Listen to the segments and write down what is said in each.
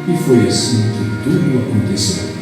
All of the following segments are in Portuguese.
E foi assim que tudo aconteceu.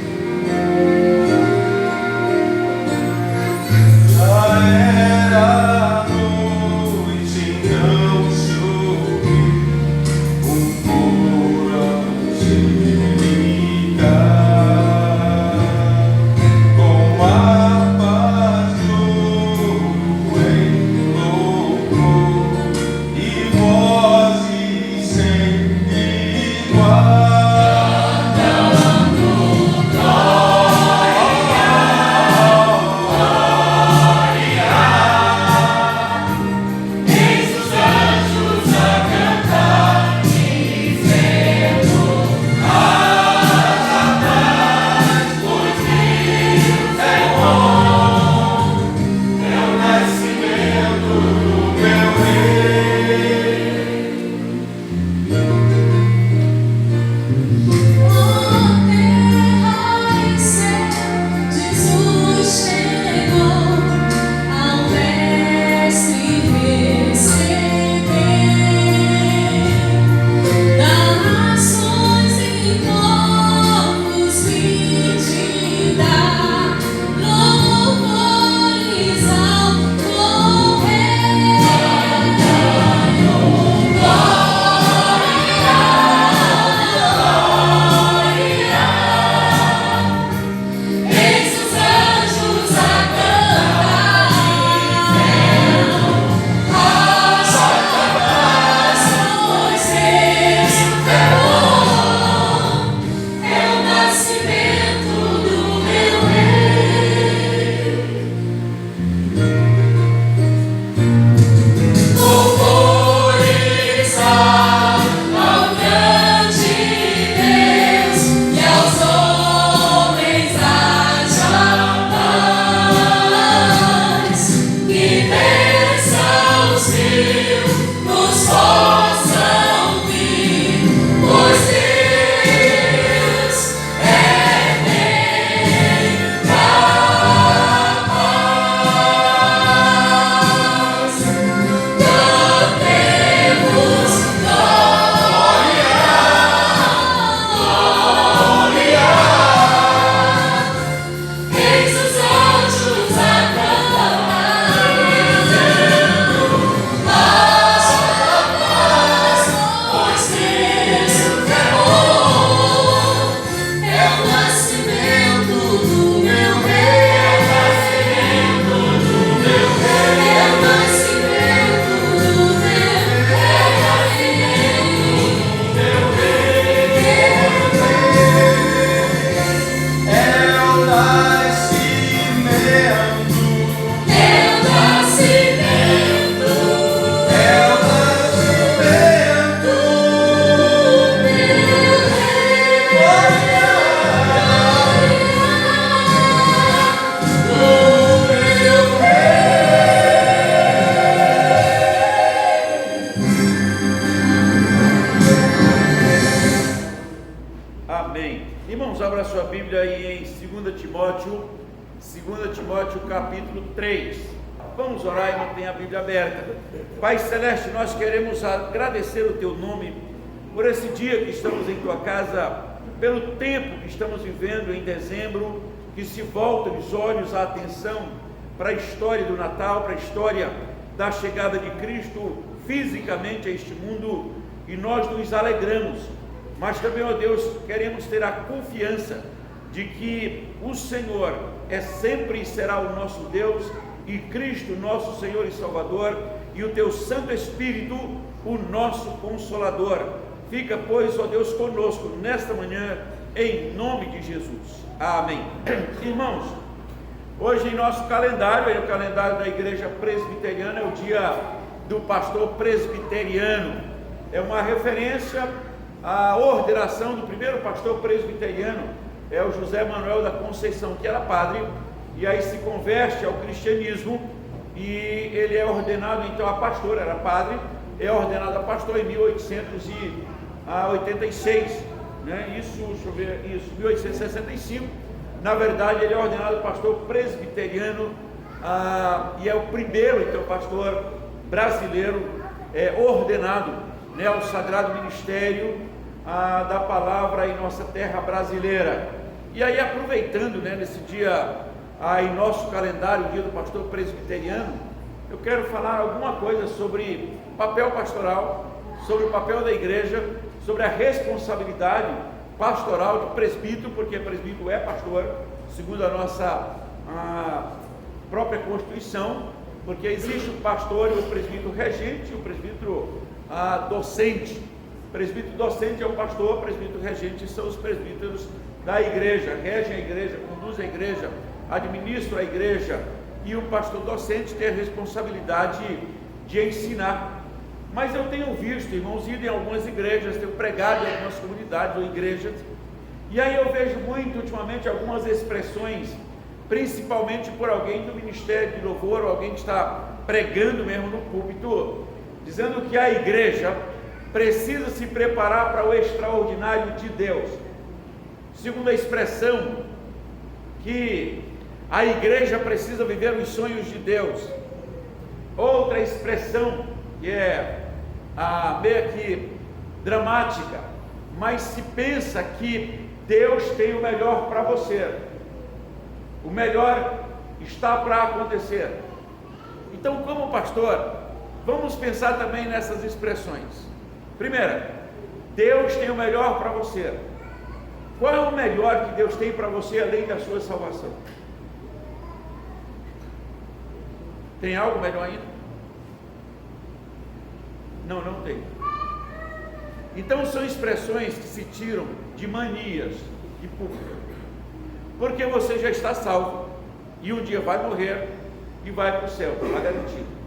Capítulo 3. Vamos orar e manter a Bíblia aberta. Pai Celeste, nós queremos agradecer o Teu nome por esse dia que estamos em Tua casa, pelo tempo que estamos vivendo em dezembro, que se voltam os olhos, a atenção para a história do Natal, para a história da chegada de Cristo fisicamente a este mundo, e nós nos alegramos, mas também, ó Deus, queremos ter a confiança de que o Senhor é sempre e será o nosso Deus, e Cristo nosso Senhor e Salvador, e o Teu Santo Espírito o nosso Consolador. Fica, pois, ó Deus, conosco nesta manhã, em nome de Jesus. Amém. Irmãos, hoje em nosso calendário, o calendário da Igreja Presbiteriana, é o dia do pastor presbiteriano. É uma referência à ordenação do primeiro pastor presbiteriano, é o José Manuel da Conceição, que era padre, e aí se converte ao cristianismo, e ele é ordenado então a pastor, era padre, é ordenado a pastor em 1886, né? Isso, deixa eu ver, isso, 1865, na verdade ele é ordenado pastor presbiteriano, e é o primeiro então pastor brasileiro ordenado, né, ao Sagrado Ministério, da palavra em nossa terra brasileira. E aí, aproveitando, nesse dia, em nosso calendário, o dia do pastor presbiteriano, eu quero falar alguma coisa sobre papel pastoral, sobre o papel da igreja, sobre a responsabilidade pastoral de presbítero, porque presbítero é pastor, segundo a nossa própria Constituição, porque existe o pastor e o presbítero regente e o presbítero docente. Presbítero docente é o pastor, presbítero regente são os presbíteros da igreja, regem a igreja, conduzem a igreja, administram a igreja, e o pastor docente tem a responsabilidade de ensinar. Mas eu tenho visto, irmãos, ido em algumas igrejas, tenho pregado em algumas comunidades ou igrejas, e aí eu vejo muito ultimamente algumas expressões, principalmente por alguém do ministério de louvor, ou alguém que está pregando mesmo no púlpito, dizendo que a igreja precisa se preparar para o extraordinário de Deus. Segundo a expressão, que a igreja precisa viver os sonhos de Deus. Outra expressão, que é meio que dramática, mas se pensa que Deus tem o melhor para você, o melhor está para acontecer. Então, como pastor, vamos pensar também nessas expressões. Primeira, Deus tem o melhor para você. Qual é o melhor que Deus tem para você além da sua salvação? Tem algo melhor ainda? Não tem. Então são expressões que se tiram de manias de público, porque você já está salvo e um dia vai morrer e vai para o céu, está garantido.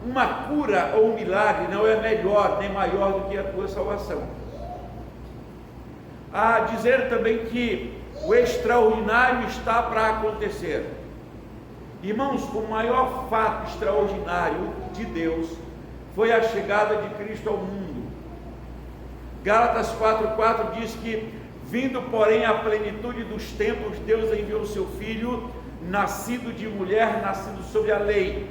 Uma cura ou um milagre não é melhor nem maior do que a tua salvação. A dizer também que o extraordinário está para acontecer. Irmãos, o maior fato extraordinário de Deus foi a chegada de Cristo ao mundo. Gálatas 4,4 diz que, vindo porém à plenitude dos tempos, Deus enviou o seu Filho, nascido de mulher, nascido sob a lei.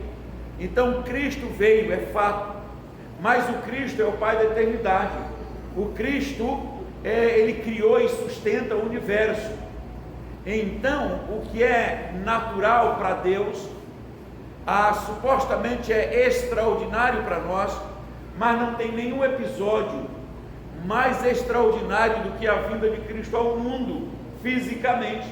Então Cristo veio, é fato, mas o Cristo é o Pai da eternidade. O Cristo, Ele criou e sustenta o universo. Então, o que é natural para Deus, supostamente é extraordinário para nós, mas não tem nenhum episódio mais extraordinário do que a vinda de Cristo ao mundo, fisicamente.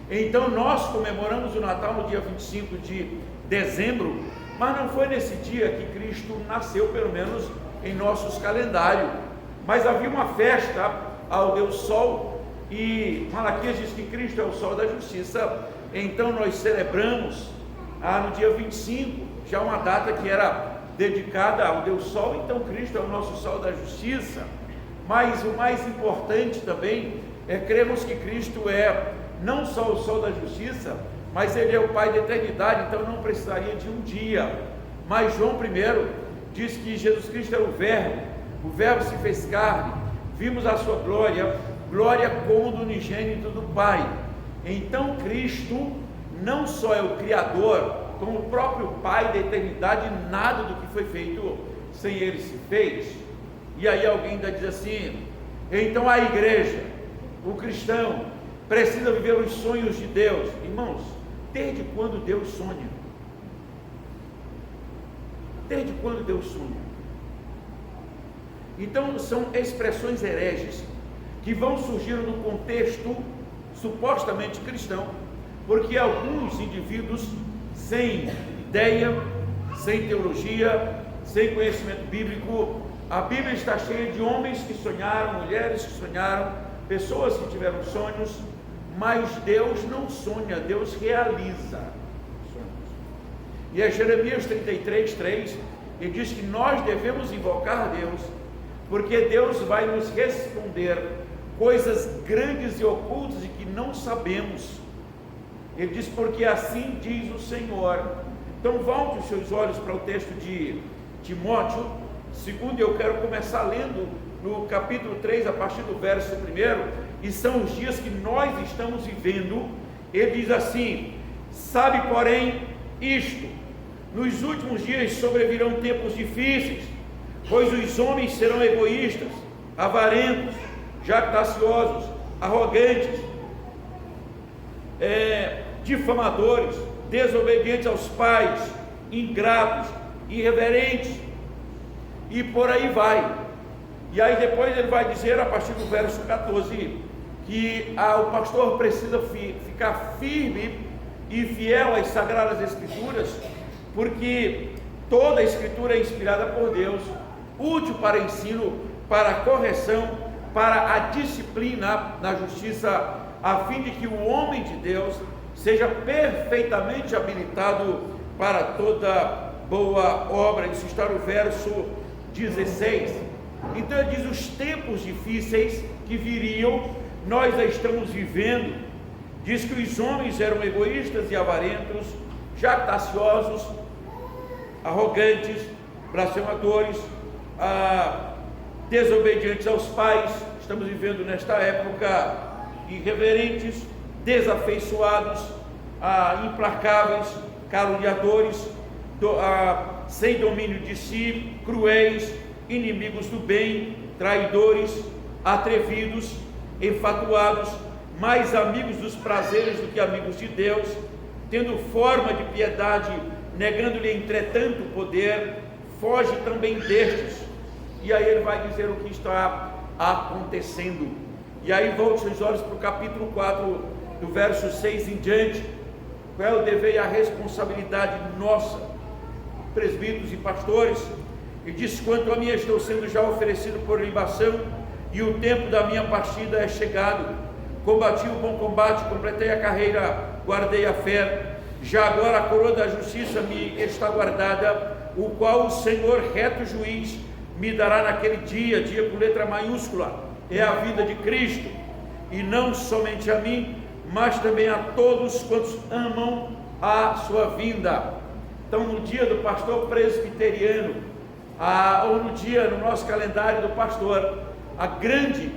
Então nós comemoramos o Natal no dia 25 de dezembro, mas não foi nesse dia que Cristo nasceu, pelo menos em nossos calendários, mas havia uma festa ao Deus Sol, e Malaquias diz que Cristo é o Sol da Justiça. Então nós celebramos no dia 25, já uma data que era dedicada ao Deus Sol. Então Cristo é o nosso Sol da Justiça, mas o mais importante também é cremos que Cristo é não só o Sol da Justiça, mas Ele é o Pai da eternidade, então não precisaria de um dia. Mas João 1 diz que Jesus Cristo é o Verbo se fez carne, vimos a sua glória como do unigênito do Pai. Então Cristo não só é o Criador, como o próprio Pai da eternidade, nada do que foi feito sem Ele se fez. E aí alguém ainda diz assim, então a igreja, o cristão, precisa viver os sonhos de Deus. Irmãos, desde quando Deus sonha? Desde quando Deus sonha? Então são expressões hereges que vão surgir no contexto supostamente cristão, porque alguns indivíduos sem ideia, sem teologia, sem conhecimento bíblico, a Bíblia está cheia de homens que sonharam, mulheres que sonharam, pessoas que tiveram sonhos, mas Deus não sonha, Deus realiza sonhos. E é Jeremias 33:3, ele diz que nós devemos invocar Deus, porque Deus vai nos responder coisas grandes e ocultas e que não sabemos. Ele diz, porque assim diz o Senhor. Então volte os seus olhos para o texto de Timóteo, segundo eu quero começar lendo no capítulo 3, a partir do verso 1, e são os dias que nós estamos vivendo. Ele diz assim, sabe porém isto, nos últimos dias sobrevirão tempos difíceis, pois os homens serão egoístas, avarentos, jactanciosos, arrogantes, difamadores, desobedientes aos pais, ingratos, irreverentes, e por aí vai. E aí depois ele vai dizer, a partir do verso 14, que o pastor precisa ficar firme e fiel às Sagradas Escrituras, porque toda a Escritura é inspirada por Deus, útil para ensino, para a correção, para a disciplina na justiça, a fim de que o homem de Deus seja perfeitamente habilitado para toda boa obra. Isso está no verso 16. Então ele diz: os tempos difíceis que viriam, nós já estamos vivendo. Diz que os homens eram egoístas e avarentos, jactanciosos, arrogantes, blasfemadores, desobedientes aos pais. Estamos vivendo nesta época. Irreverentes, desafeiçoados, implacáveis, caluniadores, sem domínio de si, cruéis, inimigos do bem, traidores, atrevidos, enfatuados, mais amigos dos prazeres do que amigos de Deus, tendo forma de piedade, negando-lhe entretanto o poder, foge também destes. E aí ele vai dizer o que está acontecendo. E aí volte seus olhos para o capítulo 4, do verso 6 em diante. Qual é o dever e a responsabilidade nossa, presbíteros e pastores? E diz: quanto a mim, estou sendo já oferecido por libação, e o tempo da minha partida é chegado. Combati o bom combate, completei a carreira, guardei a fé. Já agora a coroa da justiça me está guardada, o qual o Senhor, reto juiz, me dará naquele dia, dia com letra maiúscula, é a vida de Cristo, e não somente a mim, mas também a todos quantos amam a sua vinda. Então, no dia do pastor presbiteriano, ou no dia, no nosso calendário do pastor, o grande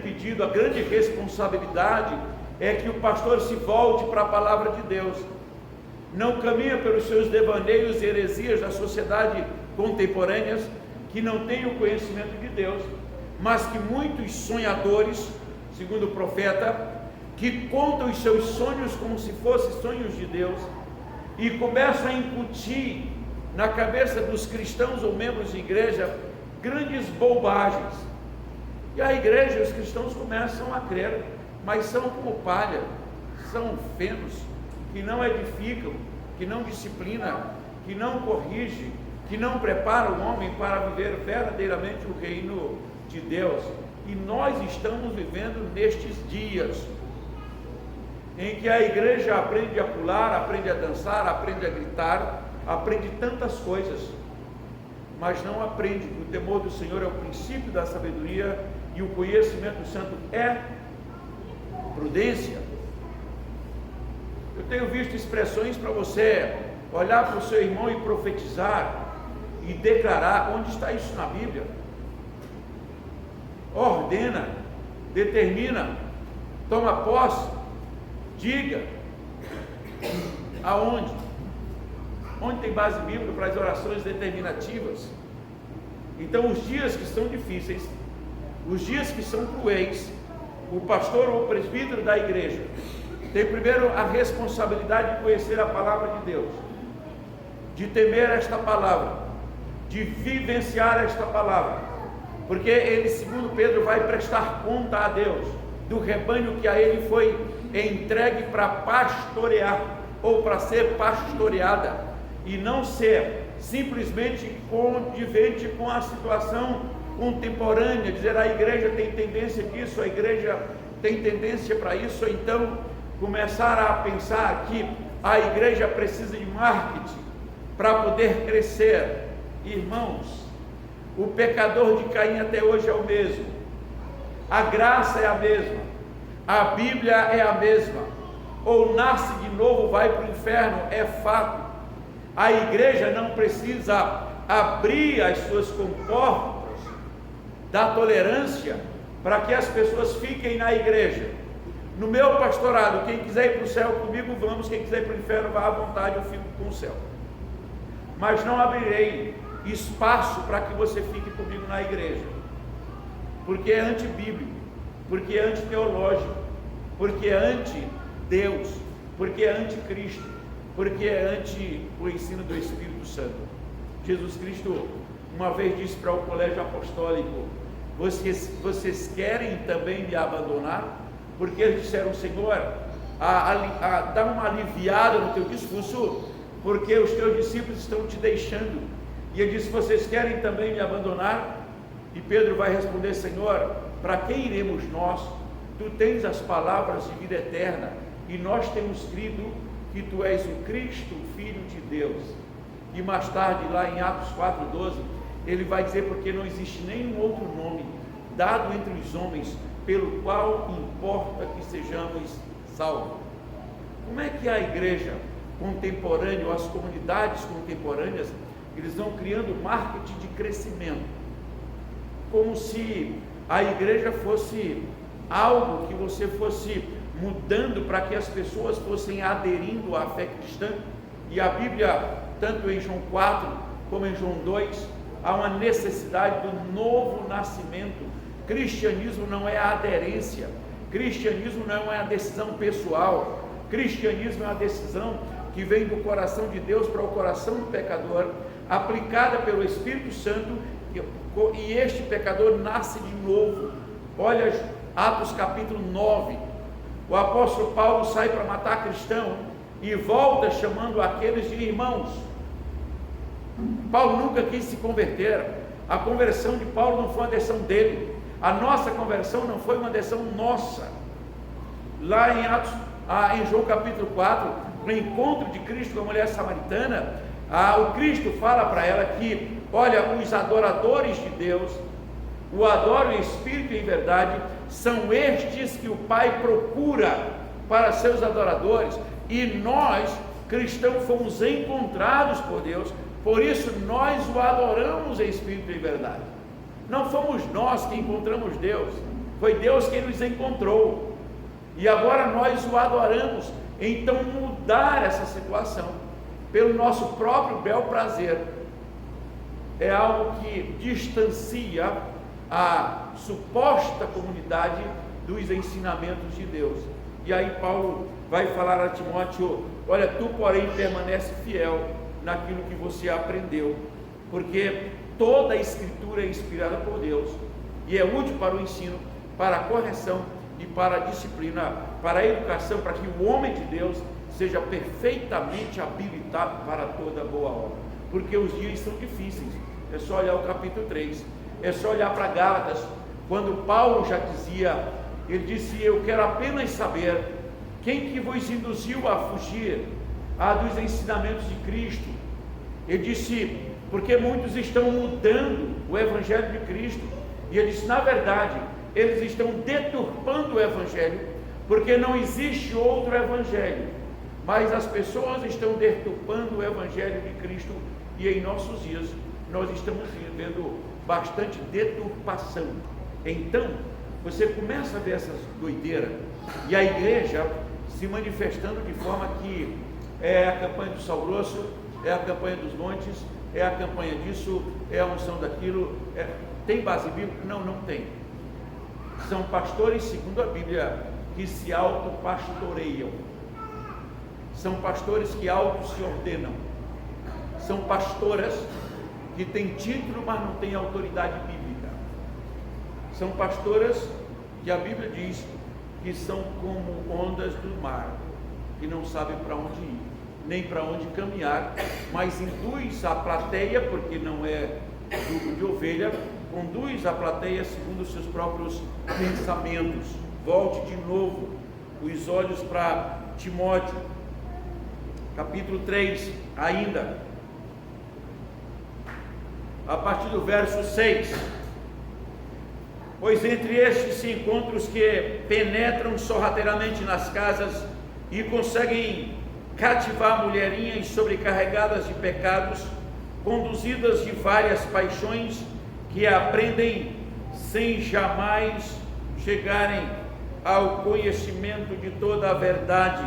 pedido, a grande responsabilidade é que o pastor se volte para a palavra de Deus, não caminha pelos seus devaneios e heresias da sociedade contemporâneas, que não têm o conhecimento de Deus, mas que muitos sonhadores, segundo o profeta, que contam os seus sonhos como se fossem sonhos de Deus, e começam a incutir na cabeça dos cristãos ou membros de igreja grandes bobagens, e a igreja, os cristãos começam a crer, mas são como palha, são fenos, que não edificam, que não disciplinam, que não corrigem, que não preparam o homem para viver verdadeiramente o reino de Deus. E nós estamos vivendo nestes dias em que a igreja aprende a pular, aprende a dançar, aprende a gritar, aprende tantas coisas, mas não aprende que o temor do Senhor é o princípio da sabedoria, e o conhecimento santo é prudência. Eu tenho visto expressões para você olhar para o seu irmão e profetizar e declarar. Onde está isso na Bíblia? Ordena, determina, toma posse, diga. Aonde? Onde tem base bíblica para as orações determinativas? Então, os dias que são difíceis, os dias que são cruéis, o pastor ou o presbítero da igreja tem primeiro a responsabilidade de conhecer a palavra de Deus, de temer esta palavra, de vivenciar esta palavra, porque ele, segundo Pedro, vai prestar conta a Deus do rebanho que a ele foi entregue para pastorear, ou para ser pastoreada, e não ser simplesmente condivente com a situação contemporânea, dizer a igreja tem tendência disso, a igreja tem tendência para isso, ou então começar a pensar que a igreja precisa de marketing para poder crescer. Irmãos, o pecador de Caim até hoje é o mesmo, a graça é a mesma, a Bíblia é a mesma. Ou nasce de novo, vai para o inferno, é fato. A igreja não precisa abrir as suas comportas da tolerância para que as pessoas fiquem na igreja. No meu pastorado, quem quiser ir para o céu comigo, vamos. Quem quiser ir para o inferno, vá à vontade, eu fico com o céu. Mas não abrirei espaço para que você fique comigo na igreja. porque é antibíblico, porque é antiteológico, porque é anti-Deus, porque é anticristo, porque é anti o ensino do Espírito Santo. Jesus Cristo uma vez disse para o colégio apostólico: vocês querem também me abandonar? Porque eles disseram: Senhor, dá uma aliviada no teu discurso, porque os teus discípulos estão te deixando. E ele disse: vocês querem também me abandonar? E Pedro vai responder: Senhor, para quem iremos nós? Tu tens as palavras de vida eterna, e nós temos crido que tu és o Cristo, o Filho de Deus. E mais tarde, lá em Atos 4,12, ele vai dizer: porque não existe nenhum outro nome dado entre os homens pelo qual importa que sejamos salvos. Como é que a igreja contemporânea, ou as comunidades contemporâneas, eles vão criando marketing de crescimento, como se a igreja fosse algo que você fosse mudando para que as pessoas fossem aderindo à fé cristã. E a Bíblia, tanto em João 4 como em João 2, há uma necessidade do novo nascimento. Cristianismo não é a aderência, cristianismo não é uma decisão pessoal, cristianismo é uma decisão que vem do coração de Deus para o coração do pecador, aplicada pelo Espírito Santo, e este pecador nasce de novo. Olha Atos capítulo 9, o apóstolo Paulo sai para matar cristão e volta chamando aqueles de irmãos. Paulo nunca quis se converter, a conversão de Paulo não foi uma decisão dele, a nossa conversão não foi uma decisão nossa. Lá em Atos, em João capítulo 4, no encontro de Cristo com a mulher samaritana, o Cristo fala para ela que, olha, os adoradores de Deus, o adoram em espírito e em verdade, são estes que o Pai procura para seus adoradores, e nós, cristãos, fomos encontrados por Deus, por isso nós o adoramos em espírito e em verdade. Não fomos nós que encontramos Deus, foi Deus quem nos encontrou, e agora nós o adoramos. Então mudar essa situação pelo nosso próprio bel prazer é algo que distancia a suposta comunidade dos ensinamentos de Deus. E aí Paulo vai falar a Timóteo: olha, tu porém permanece fiel naquilo que você aprendeu, porque toda a escritura é inspirada por Deus e é útil para o ensino, para a correção e para a disciplina, para a educação, para que o homem de Deus seja perfeitamente habilitado para toda boa obra. Porque os dias são difíceis. É só olhar o capítulo 3, é só olhar para Gálatas, quando Paulo já dizia, ele disse: eu quero apenas saber quem que vos induziu a fugir dos ensinamentos de Cristo. Ele disse: porque muitos estão mudando o evangelho de Cristo. E ele disse: na verdade, eles estão deturpando o evangelho, porque não existe outro evangelho, mas as pessoas estão deturpando o evangelho de Cristo, e em nossos dias nós estamos vendo bastante deturpação. Então você começa a ver essas doideiras, e a igreja se manifestando de forma que é a campanha do sal grosso, é a campanha dos montes, é a campanha disso, é a unção daquilo. Tem base bíblica? Não, não tem. São pastores, segundo a Bíblia, que se autopastoreiam. São pastores que auto-se ordenam. São pastoras que têm título, mas não têm autoridade bíblica. São pastoras que a Bíblia diz que são como ondas do mar, que não sabem para onde ir, nem para onde caminhar, mas induz a plateia, porque não é grupo de ovelha, conduz a plateia segundo os seus próprios pensamentos. Volte de novo os olhos para Timóteo, capítulo 3, ainda, a partir do verso 6. Pois entre estes se encontram os que penetram sorrateiramente nas casas e conseguem cativar mulherinhas sobrecarregadas de pecados, conduzidas de várias paixões, que aprendem sem jamais chegarem ao conhecimento de toda a verdade.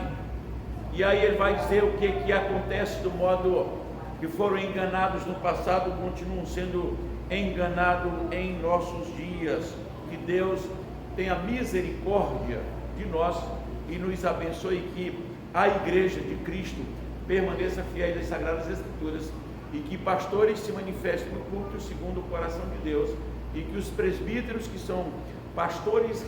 E aí ele vai dizer o que acontece do modo que foram enganados no passado, continuam sendo enganado em nossos dias. Que Deus tenha misericórdia de nós e nos abençoe, que a Igreja de Cristo permaneça fiel às Sagradas Escrituras e que pastores se manifestem no culto segundo o coração de Deus, e que os presbíteros, que são pastores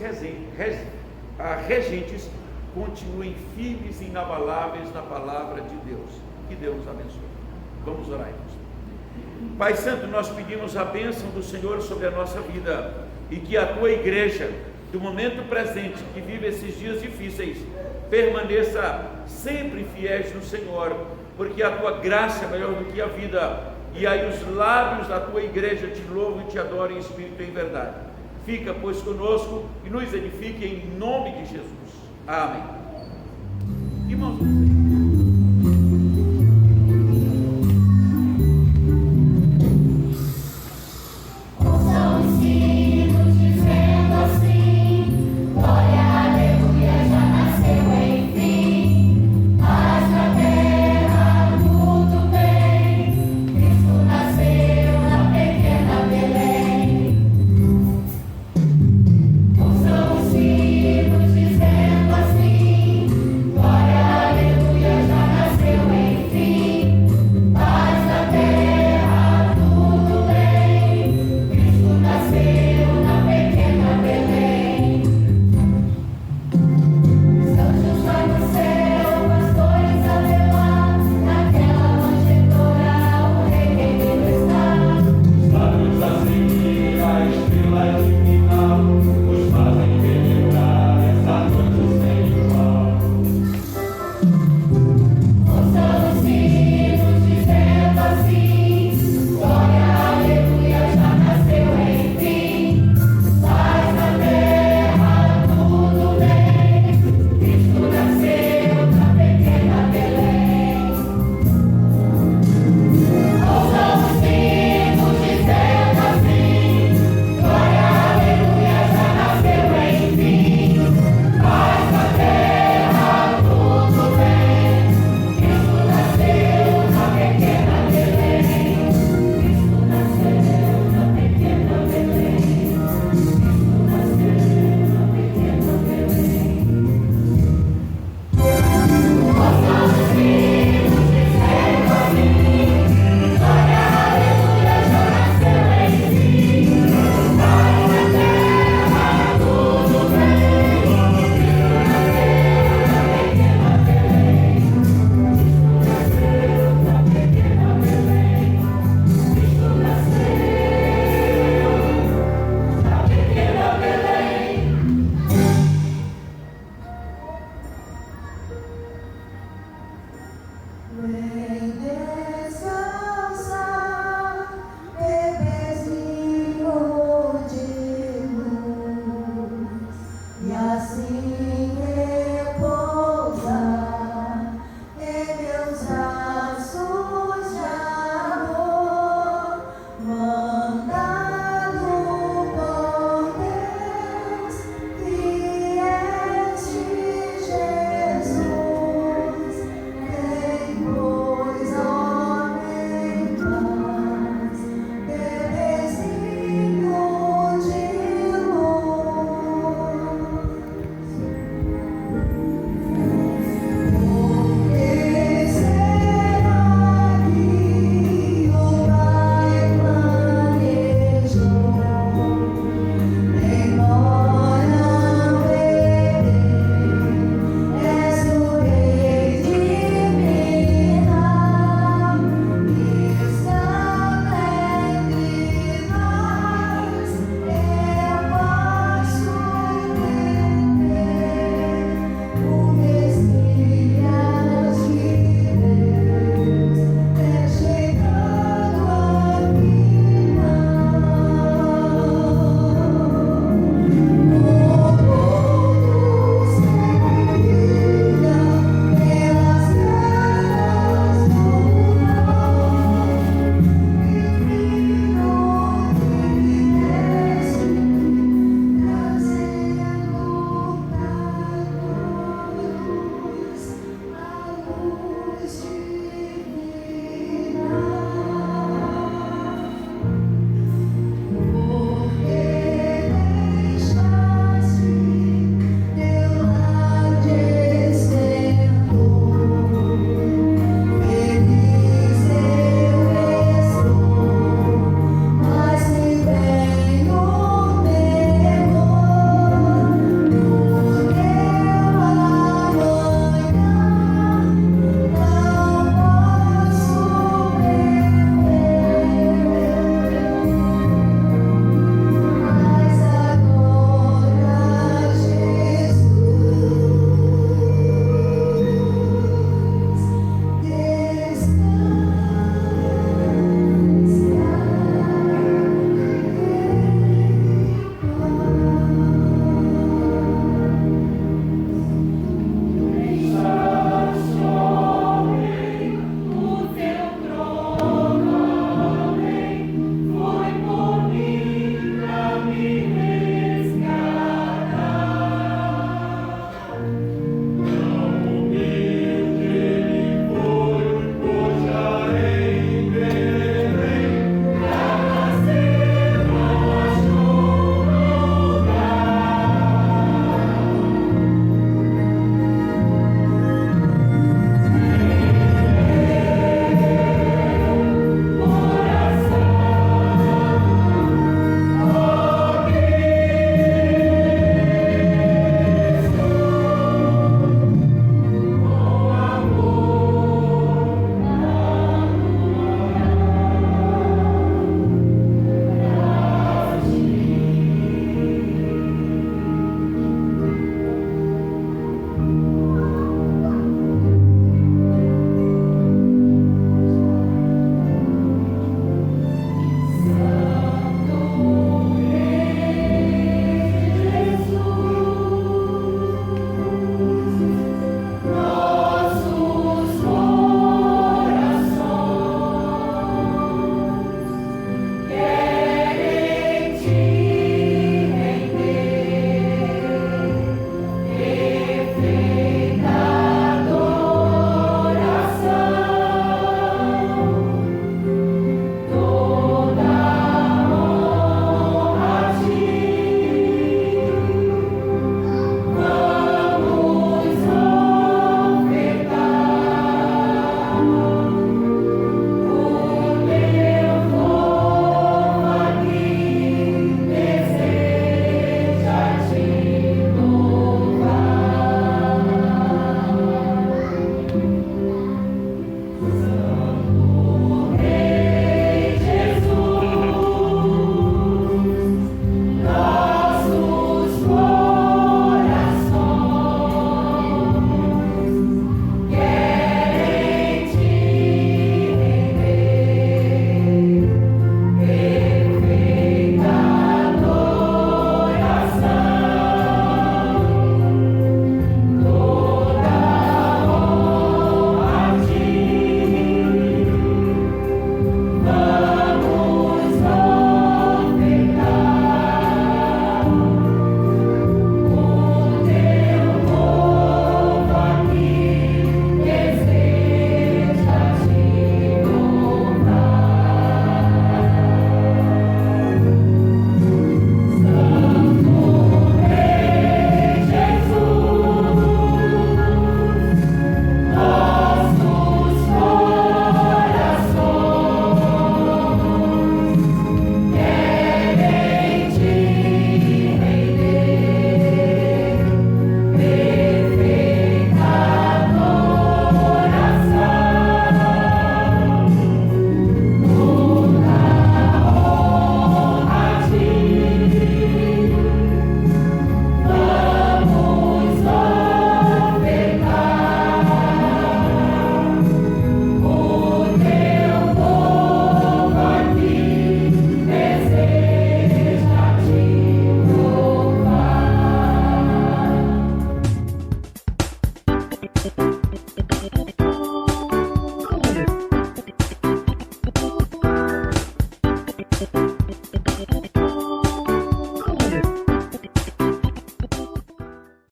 regentes, continuem firmes e inabaláveis na palavra de Deus. Que Deus nos abençoe. Vamos orar, irmãos. Pai Santo, nós pedimos a bênção do Senhor sobre a nossa vida, e que a tua igreja, do momento presente, que vive esses dias difíceis, permaneça sempre fiéis no Senhor, porque a tua graça é melhor do que a vida, e aí os lábios da tua igreja te louvam e te adoram em espírito e em verdade. Fica, pois, conosco e nos edifique em nome de Jesus. Amém. Irmãos,